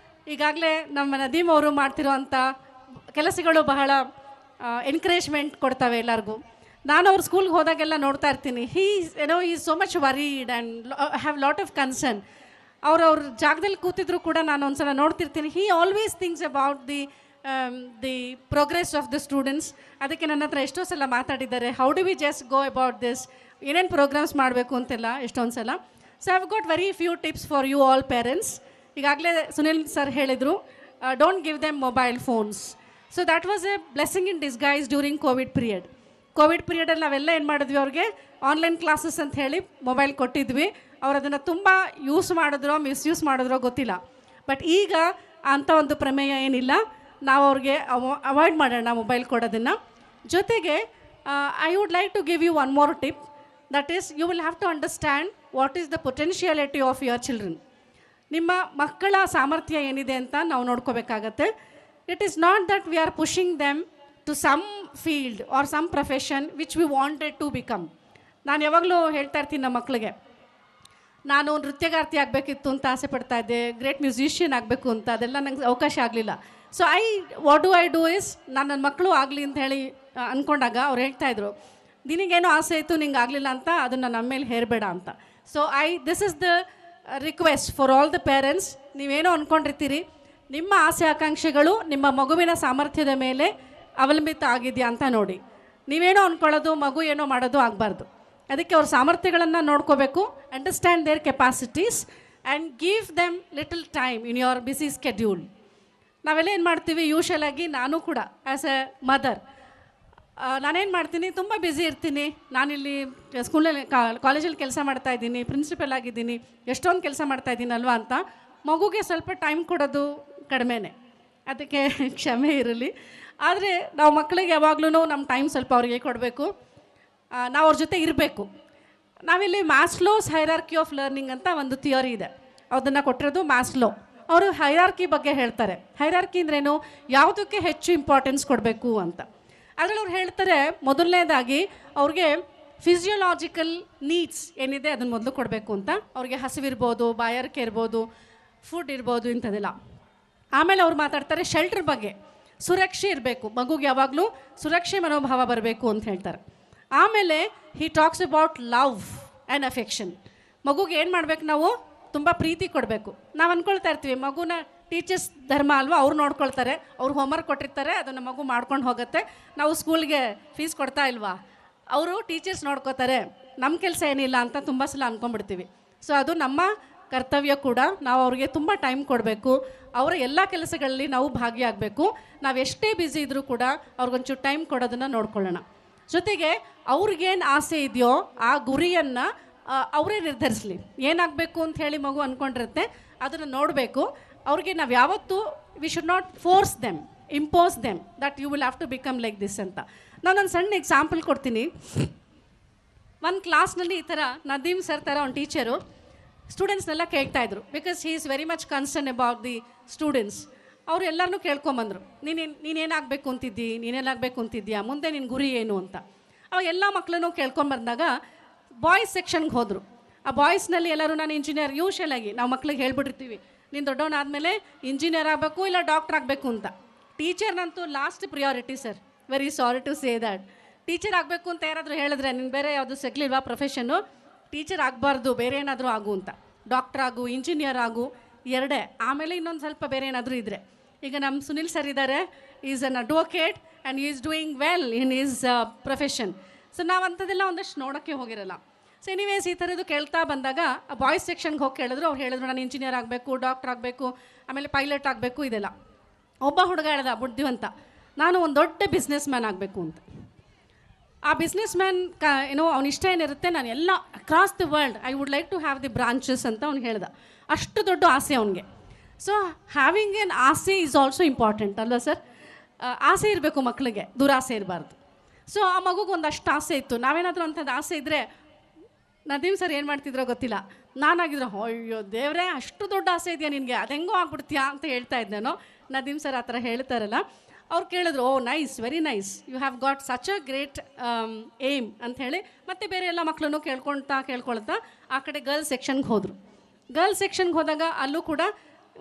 ಈಗಾಗಲೇ ನಮ್ಮ ನದೀಮ್ ಅವರು ಮಾಡ್ತಿರೋವಂಥ ಕೆಲಸಗಳು ಬಹಳ ಎನ್ಕರೇಜ್ಮೆಂಟ್ ಕೊಡ್ತವೆ ಎಲ್ಲರಿಗೂ. ನಾನು ಅವ್ರ ಸ್ಕೂಲ್ಗೆ ಹೋದಾಗೆಲ್ಲ ನೋಡ್ತಾ ಇರ್ತೀನಿ, is so much worried and have lot of concern. ಅವ್ರ ಜಾಗದಲ್ಲಿ ಕೂತಿದ್ರು ಕೂಡ ನಾನು ಒಂದ್ಸಲ ನೋಡ್ತಿರ್ತೀನಿ, he always thinks about the progress of the students. ಅದಕ್ಕೆ ನನ್ನ ಹತ್ರ ಎಷ್ಟೋ ಸಲ ಮಾತಾಡಿದ್ದಾರೆ, how do we just go about this, ಏನೇನು ಪ್ರೋಗ್ರಾಮ್ಸ್ ಮಾಡಬೇಕು ಅಂತೆಲ್ಲ ಎಷ್ಟೊಂದು ಸಲ. So I have got very few tips for you all parents. ಈಗಾಗಲೇ ಸುನಿಲ್ ಸರ್ ಹೇಳಿದರು, don't give them mobile phones. So that was a blessing in disguise during Covid period. Covid ಪೀರಿಯಡಲ್ಲಿ ನಾವೆಲ್ಲ ಏನು ಮಾಡಿದ್ವಿ, ಅವ್ರಿಗೆ ಆನ್ಲೈನ್ ಕ್ಲಾಸಸ್ ಅಂತ ಹೇಳಿ ಮೊಬೈಲ್ ಕೊಟ್ಟಿದ್ವಿ. ಅವ್ರು ಅದನ್ನು ತುಂಬ ಯೂಸ್ ಮಾಡಿದ್ರೋ ಮಿಸ್ಯೂಸ್ ಮಾಡಿದ್ರೋ ಗೊತ್ತಿಲ್ಲ. ಬಟ್ ಈಗ ಅಂಥ ಒಂದು ಪ್ರಮೇಯ ಏನಿಲ್ಲ, ನಾವು ಅವ್ರಿಗೆ ಅವಾಯ್ಡ್ ಮಾಡೋಣ ಮೊಬೈಲ್ ಕೊಡೋದನ್ನು. ಜೊತೆಗೆ I would like to give you one more tip, that is you will have to understand what is the potentiality of your children. ನಿಮ್ಮ ಮಕ್ಕಳ ಸಾಮರ್ಥ್ಯ ಏನಿದೆ ಅಂತ ನಾವು ನೋಡ್ಕೋಬೇಕಾಗತ್ತೆ. It is not that we are pushing them to some field or some profession which we wanted to become. ನಾನು ಯಾವಾಗಲೂ ಹೇಳ್ತಾ ಇರ್ತೀನಿ ನಮ್ಮ ಮಕ್ಕಳಿಗೆ, ನಾನು ನೃತ್ಯಗಾರ್ತಿ ಆಗಬೇಕಿತ್ತು ಅಂತ ಆಸೆ ಪಡ್ತಾ ಇದ್ದೆ, ಗ್ರೇಟ್ ಮ್ಯೂಸಿಷಿಯನ್ ಆಗಬೇಕು ಅಂತ, ಅದೆಲ್ಲ ನಂಗೆ ಅವಕಾಶ ಆಗಲಿಲ್ಲ. So what do I do is, ನಾನು ನನ್ನ ಮಕ್ಕಳು ಆಗಲಿ ಅಂತ ಹೇಳಿ ಅಂದ್ಕೊಂಡಾಗ ಅವ್ರು ಹೇಳ್ತಾಯಿದ್ರು, ನಿನಗೇನೋ ಆಸೆ ಇತ್ತು ನಿಂಗೆ ಆಗಲಿಲ್ಲ ಅಂತ, ಅದನ್ನು ನಮ್ಮ ಮೇಲೆ ಹೇರಬೇಡ ಅಂತ. So this is the request for all the parents. ನೀವೇನೋ ಅಂದ್ಕೊಂಡಿರ್ತೀರಿ, ನಿಮ್ಮ ಆಸೆ ಆಕಾಂಕ್ಷೆಗಳು ನಿಮ್ಮ ಮಗುವಿನ ಸಾಮರ್ಥ್ಯದ ಮೇಲೆ ಅವಲಂಬಿತ ಆಗಿದೆಯಾ ಅಂತ ನೋಡಿ. ನೀವೇನೋ ಅಂದ್ಕೊಳ್ಳೋದು, ಮಗು ಏನೋ ಮಾಡೋದು ಆಗಬಾರ್ದು. ಅದಕ್ಕೆ ಅವ್ರ ಸಾಮರ್ಥ್ಯಗಳನ್ನು ನೋಡ್ಕೋಬೇಕು, understand their capacities and give them little time in your busy schedule. ನಾವೆಲ್ಲ ಏನು ಮಾಡ್ತೀವಿ, ಯೂಶಲಾಗಿ ನಾನು ಕೂಡ ಆ್ಯಸ್ ಎ ಮದರ್ ನಾನೇನು ಮಾಡ್ತೀನಿ, ತುಂಬ ಬ್ಯುಸಿ ಇರ್ತೀನಿ. ನಾನಿಲ್ಲಿ ಸ್ಕೂಲಲ್ಲಿ ಕಾಲೇಜಲ್ಲಿ ಕೆಲಸ ಮಾಡ್ತಾಯಿದ್ದೀನಿ, ಪ್ರಿನ್ಸಿಪಲ್ ಆಗಿದ್ದೀನಿ, ಎಷ್ಟೊಂದು ಕೆಲಸ ಮಾಡ್ತಾಯಿದ್ದೀನಲ್ವ ಅಂತ ಮಗುಗೆ ಸ್ವಲ್ಪ ಟೈಮ್ ಕೊಡೋದು ಕಡಿಮೆನೇ. ಅದಕ್ಕೆ ಕ್ಷಮೆ ಇರಲಿ. ಆದರೆ ನಾವು ಮಕ್ಕಳಿಗೆ ಯಾವಾಗಲೂ ನಮ್ಮ ಟೈಮ್ ಸ್ವಲ್ಪ ಅವ್ರಿಗೆ ಕೊಡಬೇಕು, ನಾವು ಅವ್ರ ಜೊತೆ ಇರಬೇಕು. ನಾವಿಲ್ಲಿ ಮ್ಯಾಸ್ಲೋಸ್ ಹೈರಾರ್ಕಿ ಆಫ್ ಲರ್ನಿಂಗ್ ಅಂತ ಒಂದು ಥಿಯರಿ ಇದೆ, ಅದನ್ನು ಕೊಟ್ಟಿರೋದು ಮ್ಯಾಸ್ಲೋ. ಅವರು ಹೈರಾರ್ಕಿ ಬಗ್ಗೆ ಹೇಳ್ತಾರೆ. ಹೈರಾರ್ಕಿ ಅಂದ್ರೇನು, ಯಾವುದಕ್ಕೆ ಹೆಚ್ಚು ಇಂಪಾರ್ಟೆನ್ಸ್ ಕೊಡಬೇಕು ಅಂತ. ಅದರಲ್ಲಿ ಅವ್ರು ಹೇಳ್ತಾರೆ, ಮೊದಲನೇದಾಗಿ ಅವ್ರಿಗೆ ಫಿಸಿಯೋಲಾಜಿಕಲ್ ನೀಡ್ಸ್ ಏನಿದೆ ಅದನ್ನು ಮೊದಲು ಕೊಡಬೇಕು ಅಂತ. ಅವ್ರಿಗೆ ಹಸಿವಿರ್ಬೋದು, ಬಾಯಾರಿಕೆ ಇರ್ಬೋದು, ಫುಡ್ ಇರ್ಬೋದು, ಇಂಥದ್ದೆಲ್ಲ. ಆಮೇಲೆ ಅವ್ರು ಮಾತಾಡ್ತಾರೆ ಶೆಲ್ಟರ್ ಬಗ್ಗೆ, ಸುರಕ್ಷೆ ಇರಬೇಕು, ಮಗುಗೆ ಯಾವಾಗಲೂ ಸುರಕ್ಷೆ ಮನೋಭಾವ ಬರಬೇಕು ಅಂತ ಹೇಳ್ತಾರೆ. ಆಮೇಲೆ ಹಿ talks about love and affection. ಮಗುಗೆ ಏನು ಮಾಡಬೇಕು, ನಾವು ತುಂಬ ಪ್ರೀತಿ ಕೊಡಬೇಕು. ನಾವು ಅಂದ್ಕೊಳ್ತಾ ಇರ್ತೀವಿ ಮಗುನ ಟೀಚರ್ಸ್ ಧರ್ಮ ಅಲ್ವಾ, ಅವ್ರು ನೋಡ್ಕೊಳ್ತಾರೆ, ಅವ್ರು ಹೋಮ್ವರ್ಕ್ ಕೊಟ್ಟಿರ್ತಾರೆ, ಅದನ್ನು ಮಗು ಮಾಡ್ಕೊಂಡು ಹೋಗುತ್ತೆ, ನಾವು ಸ್ಕೂಲ್ಗೆ ಫೀಸ್ ಕೊಡ್ತಾ ಇಲ್ವಾ, ಅವರು ಟೀಚರ್ಸ್ ನೋಡ್ಕೋತಾರೆ, ನಮ್ಮ ಕೆಲಸ ಏನಿಲ್ಲ ಅಂತ ತುಂಬ ಸಲ ಅಂದ್ಕೊಂಡ್ಬಿಡ್ತೀವಿ. ಸೊ ಅದು ನಮ್ಮ ಕರ್ತವ್ಯ ಕೂಡ. ನಾವು ಅವ್ರಿಗೆ ತುಂಬ ಟೈಮ್ ಕೊಡಬೇಕು, ಅವರ ಎಲ್ಲ ಕೆಲಸಗಳಲ್ಲಿ ನಾವು ಭಾಗಿಯಾಗಬೇಕು. ನಾವು ಎಷ್ಟೇ ಬ್ಯುಸಿ ಇದ್ದರೂ ಕೂಡ ಅವ್ರಿಗೊಂಚೂರು ಟೈಮ್ ಕೊಡೋದನ್ನು ನೋಡ್ಕೊಳ್ಳೋಣ. ಜೊತೆಗೆ ಅವ್ರಿಗೇನು ಆಸೆ ಇದೆಯೋ ಆ ಗುರಿಯನ್ನು ಅವರೇ ನಿರ್ಧರಿಸಲಿ. ಏನಾಗಬೇಕು ಅಂತ ಹೇಳಿ ಮಗು ಅಂದ್ಕೊಂಡಿರುತ್ತೆ, ಅದನ್ನು ನೋಡಬೇಕು. ಅವ್ರಿಗೆ ನಾವು ಯಾವತ್ತೂ we should not force them, impose them that you will have to become like this ಅಂತ. ನಾನೊಂದು ಸಣ್ಣ ಎಕ್ಸಾಂಪಲ್ ಕೊಡ್ತೀನಿ. ಒಂದು ಕ್ಲಾಸ್ನಲ್ಲಿ ಈ ಥರ ನದೀಮ್ ಸರ್ ಥರ ಒಂದು ಟೀಚರು ಸ್ಟೂಡೆಂಟ್ಸ್ನೆಲ್ಲ ಕೇಳ್ತಾಯಿದ್ರು, because he is very much concern about the students. ಅವರು ಎಲ್ಲರನ್ನೂ ಕೇಳ್ಕೊಂಬಂದರು, ನೀನೇನಾಗಬೇಕು ಅಂತಿದ್ದಿ, ನೀನೇನಾಗಬೇಕು ಅಂತಿದ್ಯಾ, ಮುಂದೆ ನಿನ್ನ ಗುರಿ ಏನು ಅಂತ. ಅವಾಗ ಎಲ್ಲ ಮಕ್ಕಳನ್ನೂ ಕೇಳ್ಕೊಂಬಂದಾಗ ಬಾಯ್ಸ್ ಸೆಕ್ಷನ್ಗೆ ಹೋದರು. ಆ ಬಾಯ್ಸ್ನಲ್ಲಿ ಎಲ್ಲರೂ ನಾನು ಇಂಜಿನಿಯರ್, ಯೂಶಲಾಗಿ ನಾವು ಮಕ್ಳಿಗೆ ಹೇಳ್ಬಿಟ್ಟಿರ್ತೀವಿ, ನೀನು ದೊಡ್ಡವನಾದಮೇಲೆ ಇಂಜಿನಿಯರ್ ಆಗಬೇಕು ಇಲ್ಲ ಡಾಕ್ಟ್ರ್ ಆಗಬೇಕು ಅಂತ. ಟೀಚರ್ನಂತೂ last priority sir, very sorry to say that. Teacher ಆಗಬೇಕು ಅಂತ ಯಾರಾದರೂ ಹೇಳಿದ್ರೆ, ನೀನು ಬೇರೆ ಯಾವುದು ಸಿಗಲಿಲ್ವಾ ಪ್ರೊಫೆಷನ್ನು, ಟೀಚರ್ ಆಗಬಾರ್ದು, ಬೇರೆ ಏನಾದರೂ ಆಗು ಅಂತ. ಡಾಕ್ಟ್ರ್ ಆಗು, ಇಂಜಿನಿಯರ್ ಆಗು, ಎರಡೇ. ಆಮೇಲೆ ಇನ್ನೊಂದು ಸ್ವಲ್ಪ ಬೇರೆ ಏನಾದರೂ ಇದ್ದರೆ. ಈಗ ನಮ್ಮ ಸುನಿಲ್ ಸರ್ ಇದ್ದಾರೆ, is an advocate and is doing well in is profession. So ನಾವು ಅಂಥದ್ದೆಲ್ಲ ಒಂದಷ್ಟು ನೋಡೋಕ್ಕೆ ಹೋಗಿರಲ್ಲ. ಸೊ ಎನಿವೇಸ್ ಈ ಥರದ್ದು ಕೇಳ್ತಾ ಬಂದಾಗ ಬಾಯ್ಸ್ ಸೆಕ್ಷನ್ಗೆ ಹೋಗಿ ಕೇಳಿದ್ರು. ಅವ್ರು ಹೇಳಿದ್ರು, ನಾನು ಇಂಜಿನಿಯರ್ ಆಗಬೇಕು, ಡಾಕ್ಟ್ರ್ ಆಗಬೇಕು, ಆಮೇಲೆ ಪೈಲಟ್ ಆಗಬೇಕು, ಇದೆಲ್ಲ. ಒಬ್ಬ ಹುಡುಗ ಹೇಳ್ದ, ಬುದ್ಧಿವಂತ, ನಾನು ಒಂದು ದೊಡ್ಡ ಬಿಸ್ನೆಸ್ ಮ್ಯಾನ್ ಆಗಬೇಕು ಅಂತ. ಆ ಬಿಸ್ನೆಸ್ ಮ್ಯಾನ್ ಏನೋ ಅವ್ನ ಇಷ್ಟ ಏನಿರುತ್ತೆ, ನಾನು ಎಲ್ಲ across the world I would like to have the branches ಅಂತ ಅವ್ನು ಹೇಳ್ದ. ಅಷ್ಟು ದೊಡ್ಡ ಆಸೆ ಅವನಿಗೆ. ಸೊ ಹ್ಯಾವಿಂಗ್ ಎನ್ ಆಸೆ ಈಸ್ ಆಲ್ಸೋ ಇಂಪಾರ್ಟೆಂಟ್ ಅಲ್ವಾ ಸರ್? ಆಸೆ ಇರಬೇಕು ಮಕ್ಕಳಿಗೆ, ದುರಾಸೆ ಇರಬಾರ್ದು. ಸೊ ಆ ಮಗುಗೆ ಒಂದಷ್ಟು ಆಸೆ ಇತ್ತು. ನಾವೇನಾದರೂ ಅಂಥದ್ದು ಆಸೆ ಇದ್ದರೆ, ನದೀಮ್ ಸರ್ ಏನು ಮಾಡ್ತಿದ್ರೋ ಗೊತ್ತಿಲ್ಲ, ನಾನಾಗಿದ್ರೆ ಅಯ್ಯೋ ದೇವ್ರೆ ಅಷ್ಟು ದೊಡ್ಡ ಆಸೆ ಇದೆಯಾ ನಿನಗೆ, ಅದು ಹೆಂಗೋ ಆಗ್ಬಿಡ್ತೀಯಾ ಅಂತ ಹೇಳ್ತಾ ಇದ್ದೇನೋ. ನದೀಮ್ ಸರ್ ಆ ಥರ ಹೇಳ್ತಾರಲ್ಲ, ಅವ್ರು ಕೇಳಿದ್ರು, oh nice, very nice, you have got such a great aim ಅಂತ ಹೇಳಿ. ಮತ್ತು ಬೇರೆ ಎಲ್ಲ ಮಕ್ಕಳನ್ನು ಕೇಳ್ಕೊಳ್ತಾ ಆ ಕಡೆ ಗರ್ಲ್ಸ್ ಸೆಕ್ಷನ್ಗೆ ಹೋದರು. ಗರ್ಲ್ಸ್ ಸೆಕ್ಷನ್ಗೆ ಹೋದಾಗ ಅಲ್ಲೂ ಕೂಡ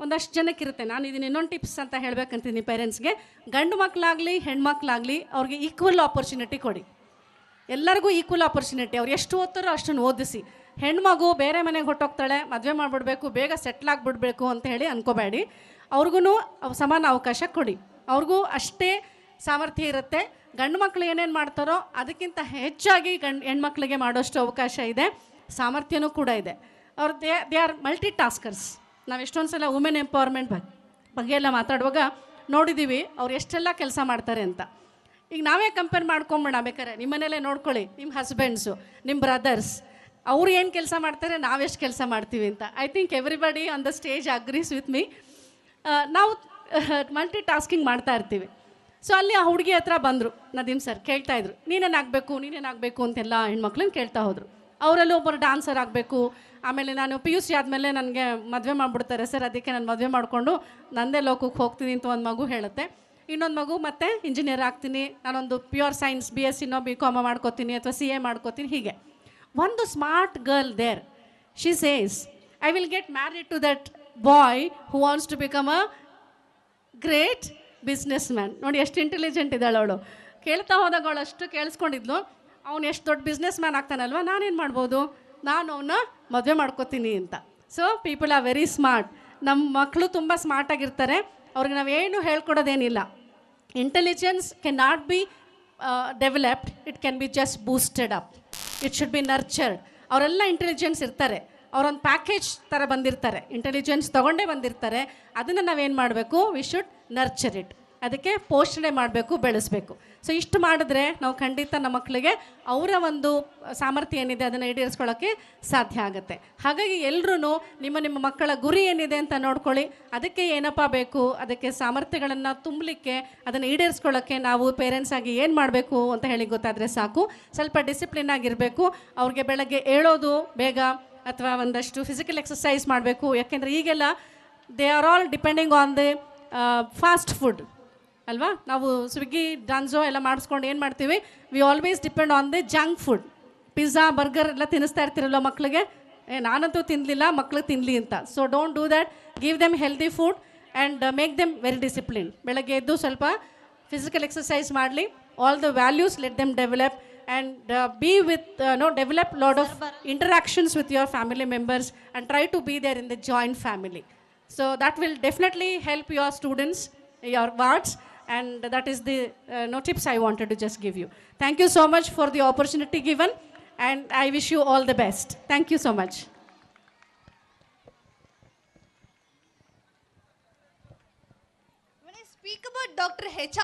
ಒಂದಷ್ಟು ಜನಕ್ಕಿರುತ್ತೆ. ನಾನು ಇದನ್ನು ಇನ್ನೊಂದು ಟಿಪ್ಸ್ ಅಂತ ಹೇಳ್ಬೇಕಂತೀನಿ ಪೇರೆಂಟ್ಸ್ಗೆ, ಗಂಡು ಮಕ್ಕಳಾಗಲಿ ಹೆಣ್ಮಕ್ಳಾಗಲಿ ಅವ್ರಿಗೆ ಈಕ್ವಲ್ ಆಪರ್ಚುನಿಟಿ ಕೊಡಿ. ಎಲ್ಲರಿಗೂ ಈಕ್ವಲ್ ಆಪರ್ಚುನಿಟಿ. ಅವ್ರು ಎಷ್ಟು ಓದ್ತಾರೋ ಅಷ್ಟನ್ನು ಓದಿಸಿ. ಹೆಣ್ಮಗು ಬೇರೆ ಮನೆಗೆ ಹೊಟ್ಟೋಗ್ತಾಳೆ, ಮದುವೆ ಮಾಡಿಬಿಡ್ಬೇಕು, ಬೇಗ ಸೆಟ್ಲ್ ಆಗಿಬಿಡ್ಬೇಕು ಅಂತ ಹೇಳಿ ಅನ್ಕೋಬೇಡಿ. ಅವ್ರಿಗೂ ಸಮಾನ ಅವಕಾಶ ಕೊಡಿ. ಅವ್ರಿಗೂ ಅಷ್ಟೇ ಸಾಮರ್ಥ್ಯ ಇರುತ್ತೆ. ಗಂಡು ಮಕ್ಕಳು ಏನೇನು ಮಾಡ್ತಾರೋ ಅದಕ್ಕಿಂತ ಹೆಚ್ಚಾಗಿ ಹೆಣ್ಮಕ್ಳಿಗೆ ಮಾಡೋಷ್ಟು ಅವಕಾಶ ಇದೆ, ಸಾಮರ್ಥ್ಯನೂ ಕೂಡ ಇದೆ. ಅವ್ರು ದೇ ಆರ್ ಮಲ್ಟಿ ಟಾಸ್ಕರ್ಸ್. ನಾವು ಎಷ್ಟೊಂದು ಸಲ ವುಮೆನ್ ಎಂಪವರ್ಮೆಂಟ್ ಬಗ್ಗೆ ಎಲ್ಲ ಮಾತಾಡುವಾಗ ನೋಡಿದ್ದೀವಿ ಅವ್ರು ಎಷ್ಟೆಲ್ಲ ಕೆಲಸ ಮಾಡ್ತಾರೆ ಅಂತ. ಈಗ ನಾವೇ ಕಂಪೇರ್ ಮಾಡ್ಕೊಂಬಿಡ ಬೇಕಾರೆ, ನಿಮ್ಮ ಮನೇಲೇ ನೋಡ್ಕೊಳ್ಳಿ, ನಿಮ್ಮ ಹಸ್ಬೆಂಡ್ಸು, ನಿಮ್ಮ ಬ್ರದರ್ಸ್, ಅವ್ರು ಏನು ಕೆಲಸ ಮಾಡ್ತಾರೆ, ನಾವೆಷ್ಟು ಕೆಲಸ ಮಾಡ್ತೀವಿ ಅಂತ. I think everybody on the stage agrees with me. ನಾವು ಮಲ್ಟಿ ಟಾಸ್ಕಿಂಗ್ ಮಾಡ್ತಾ ಇರ್ತೀವಿ. ಸೊ ಅಲ್ಲಿ ಆ ಹುಡುಗಿ ಹತ್ರ ಬಂದರು ನದೀಮ್ ಸರ್, ಕೇಳ್ತಾಯಿದ್ರು, ನೀನೇನಾಗಬೇಕು ಅಂತೆಲ್ಲ ಹೆಣ್ಮಕ್ಳನ್ನ ಕೇಳ್ತಾ ಹೋದರು. ಅವರಲ್ಲೂ ಒಬ್ಬರು ಡಾನ್ಸರ್ ಆಗಬೇಕು, ಆಮೇಲೆ ನಾನು PUC ಆದಮೇಲೆ ನನಗೆ ಮದುವೆ ಮಾಡಿಬಿಡ್ತಾರೆ ಸರ್, ಅದಕ್ಕೆ ನಾನು ಮದುವೆ ಮಾಡಿಕೊಂಡು ನನ್ನದೇ ಲೋಕಕ್ಕೆ ಹೋಗ್ತೀನಿ ಅಂತ ಒಂದು ಮಗು ಹೇಳುತ್ತೆ. ಇನ್ನೊಂದು ಮಗು ಮತ್ತೆ ಇಂಜಿನಿಯರ್ ಆಗ್ತೀನಿ, ನಾನೊಂದು ಪ್ಯೂರ್ ಸೈನ್ಸ್ BSc BCom ಮಾಡ್ಕೋತೀನಿ ಅಥವಾ CA ಮಾಡ್ಕೋತೀನಿ. ಹೀಗೆ ಒಂದು smart girl there, she says I will get married to that boy who wants to become a great business man. ನೋಡಿ ಎಷ್ಟು ಇಂಟೆಲಿಜೆಂಟ್ ಇದ್ದಾಳೆ ಅವಳು. ಕೇಳ್ತಾ ಹೋದಾಗ ಅವಳು ಅಷ್ಟು ಕೇಳಿಸ್ಕೊಂಡಿದ್ಲು, ಅವ್ನು ಎಷ್ಟು ದೊಡ್ಡ ಬಿಸ್ನೆಸ್ ಮ್ಯಾನ್ ಆಗ್ತಾನಲ್ವ, ನಾನೇನು ಮಾಡ್ಬೋದು, ನಾನು ಅವನ್ನ ಮದುವೆ ಮಾಡ್ಕೋತೀನಿ ಅಂತ. So people are very smart. ನಮ್ಮ ಮಕ್ಕಳು ತುಂಬ ಸ್ಮಾರ್ಟಾಗಿರ್ತಾರೆ, ಅವ್ರಿಗೆ ನಾವೇನು ಹೇಳ್ಕೊಡೋದೇನಿಲ್ಲ. Intelligence can not be developed, it can be just boosted up, it should be nurtured. ಅವರೆಲ್ಲ ಇಂಟೆಲಿಜೆನ್ಸ್ ಇರ್ತಾರೆ, ಅವರೊಂದು ಪ್ಯಾಕೇಜ್ ಥರ ಬಂದಿರ್ತಾರೆ, ಇಂಟೆಲಿಜೆನ್ಸ್ ತೊಗೊಂಡೇ ಬಂದಿರ್ತಾರೆ. ಅದನ್ನು ನಾವೇನು ಮಾಡಬೇಕು, ವಿ ಶುಡ್ ನರ್ಚರ್ ಇಟ್, ಅದಕ್ಕೆ ಪೋಷಣೆ ಮಾಡಬೇಕು, ಬೆಳೆಸಬೇಕು. ಸೊ ಇಷ್ಟು ಮಾಡಿದ್ರೆ ನಾವು ಖಂಡಿತ ನಮ್ಮ ಮಕ್ಕಳಿಗೆ ಅವರ ಒಂದು ಸಾಮರ್ಥ್ಯ ಏನಿದೆ ಅದನ್ನು ಈಡೇರಿಸ್ಕೊಳ್ಳೋಕ್ಕೆ ಸಾಧ್ಯ ಆಗುತ್ತೆ. ಹಾಗಾಗಿ ಎಲ್ಲರೂ ನಿಮ್ಮ ಮಕ್ಕಳ ಗುರಿ ಏನಿದೆ ಅಂತ ನೋಡ್ಕೊಳ್ಳಿ, ಅದಕ್ಕೆ ಏನಪ್ಪ ಬೇಕು, ಅದಕ್ಕೆ ಸಾಮರ್ಥ್ಯಗಳನ್ನು ತುಂಬಲಿಕ್ಕೆ, ಅದನ್ನು ಈಡೇರಿಸ್ಕೊಳ್ಳೋಕ್ಕೆ ನಾವು ಪೇರೆಂಟ್ಸ್ ಆಗಿ ಏನು ಮಾಡಬೇಕು ಅಂತ ಹೇಳಿ ಗೊತ್ತಾದರೆ ಸಾಕು. ಸ್ವಲ್ಪ ಡಿಸಿಪ್ಲಿನ್ ಆಗಿರಬೇಕು. ಅವ್ರಿಗೆ ಬೆಳಗ್ಗೆ ಏಳೋದು ಬೇಗ, ಅಥವಾ ಒಂದಷ್ಟು ಫಿಸಿಕಲ್ ಎಕ್ಸಸೈಸ್ ಮಾಡಬೇಕು. ಯಾಕೆಂದರೆ ಈಗೆಲ್ಲ they are all depending on the fast food ಅಲ್ವಾ. ನಾವು ಸ್ವಿಗ್ಗಿ ಡಾನ್ಸೋ ಎಲ್ಲ ಮಾಡಿಸ್ಕೊಂಡು ಏನು ಮಾಡ್ತೀವಿ, we always depend on the junk food. Pizza burger ಎಲ್ಲ ತಿನ್ನಿಸ್ತಾ ಇರ್ತೀರಲ್ಲ ಮಕ್ಕಳಿಗೆ, ನಾನಂತೂ ತಿನ್ನಲಿಲ್ಲ, ಮಕ್ಳಿಗೆ ತಿನ್ನಲಿ ಅಂತ. So don't do that, give them healthy food and make them very discipline. ಬೆಳಗ್ಗೆ ಎದ್ದು ಸ್ವಲ್ಪ ಫಿಸಿಕಲ್ ಎಕ್ಸಸೈಸ್ ಮಾಡಲಿ, all the values let them develop and be with develop lot of interactions with your family members and try to be there in the joint family. So that will definitely help your students, your wards, and that is the tips I wanted to just give you. Thank you so much for the opportunity given, and I wish you all the best. Thank you so much. speak about Dr. H.